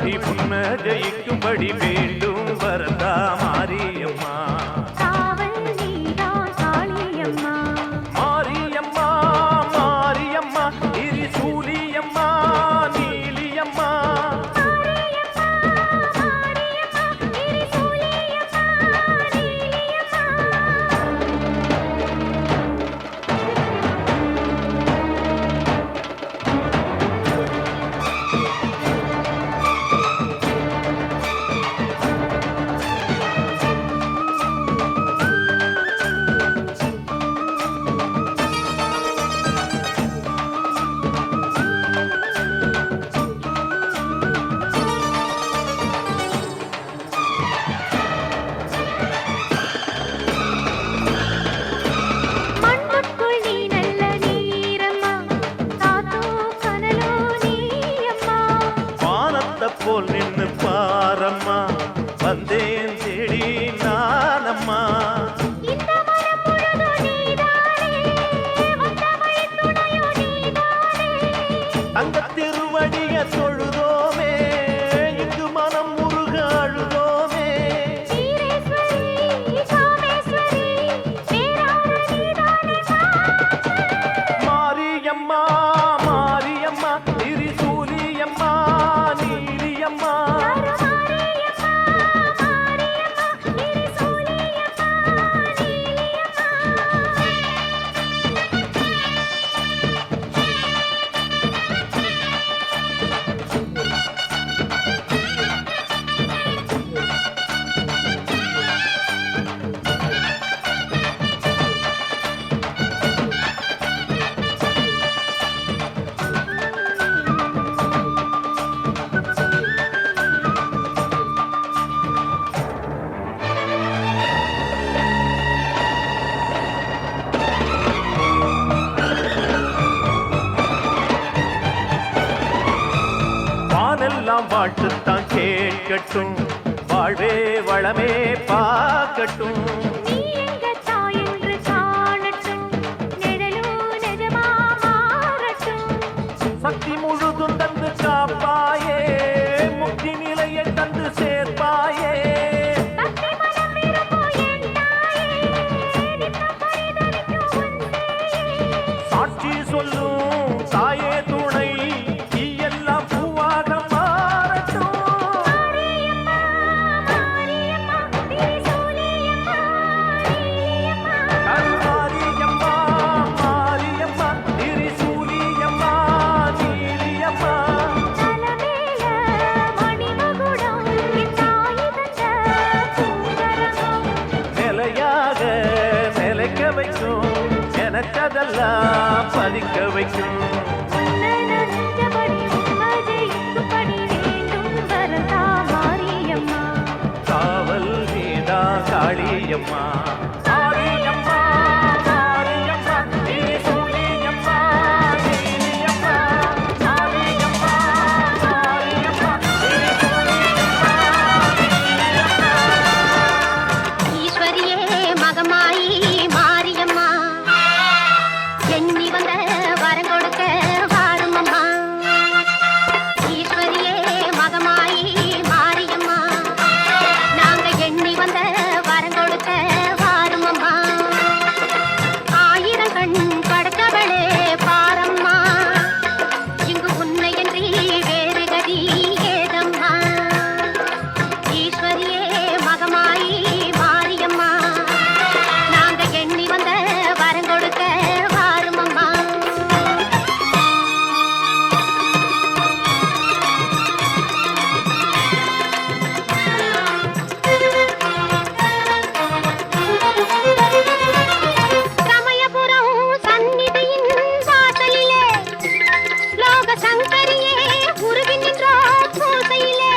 மறுபடி புன்னகைக்கும்படி வேண்டும் வரதா மாரியம்மா. காவல் நீதான் காளியம்மா. மாரியம்மா மாரியம்மா திரிசூலியம்மா நீலியம்மா. மாரியம்மா மாரியம்மா திரிசூலியம்மா நீலியம்மா. மண்ணுக்குள் நீ நல்ல நீரம்மா. காத்தோ கனலோ நீயம்மா. வானத்தை போல் நின்னு பாரம்மா வந்தேன் தேடி நானம்மா. இந்த மனம் முழுதும் நீதானே. வந்த வழி துணையோ நீதானே. தங்க திருவடிய தொழுதோமே இங்கு மனம் முருக அழுதோமே. வீரேஸ்வரி காமேஸ்வரி பேரான நீதானே மாரியம்மா மாரியம்மா திரிசூலியம்மா நீலியம்மா. மாரியம்மா மாரியம்மா திரிசூலியம்மா நீலியம்மா. வானெல்லாம் வாழ்த்துத்தான் கேட்கட்டும் வாழ்வே வளமே பார்க்கட்டும். நீ எங்க தாய் என்று காணட்டும். நிழலும் நிஜமா மாறட்டும். சக்தி முழுதும் தந்து காப்பாயே முக்தி நிலையை தந்து சேர்ப்பாயே. பக்தி மனம் விரும்பும் என் தாயே. நித்தம் பரிதவிக்கும் உன் சேயே. சாட்சி சொல்லும் தாயே துணை நீ எல்லாம் பூவாக மாறட்டும். மாரியம்மா மாரியம்மா திரிசூலியம்மா நீலியம்மா. மாரியம்மா மாரியம்மா திரிசூலியம்மா நீலியம்மா. தலமேல மணிமகுடம் என் தாய் தந்த பூங்கரகம். நிலையாக நிலைக்க வைக்கும் எனக்கதெல்லாம் பதிக்க வைக்கும். உன்னை நெஞ்சபடி உண்மை ஜெயிக்கும்படி வேண்டும் வரதா மாரியம்மா. காவல் நீதா காளியம்மா. மாரியம்மா மாரியம்மா திரிசூலியம்மா நீலியம்மா. மாரியம்மா மாரியம்மா திரிசூலியம்மா நீலியம்மா. ஈஸ்வரியே மகமாயி மாரியம்மா. எண்ணி வந்த வரம் கொடுக்க வாரும் அம்மா. ஈஸ்வரியே மகமாயி மாரியம்மா. நாங்க எண்ணி வந்த வரம் கொடுக்க வாரும் அம்மா. ஆயிரம் கண் படைத்தவளே பாரம்மா. இங்கு உன்னையன்றி வேறு கதி ஏதம்மா. ஈஸ்வரியே மகமாயி மாரியம்மா. நாங்க எண்ணி வந்த வரம் கொடுக்க வாரும் அம்மா. சமயபுரம் சந்நிதியின் வாசலிலே லோக சங்கரியே உருகி நின்றார் பூசையிலே.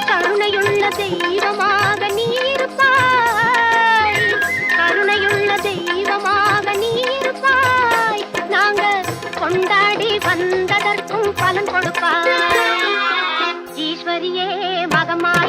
கருணையுள்ள தெய்வமாக நீ இருப்பாய். கருணையுள்ள தெய்வமாக நீ இருப்பாய். நாங்க கொண்டாடி வந்ததற்கும் பலன் கொடுப்பாய். ஈஸ்வரியே மகமாய்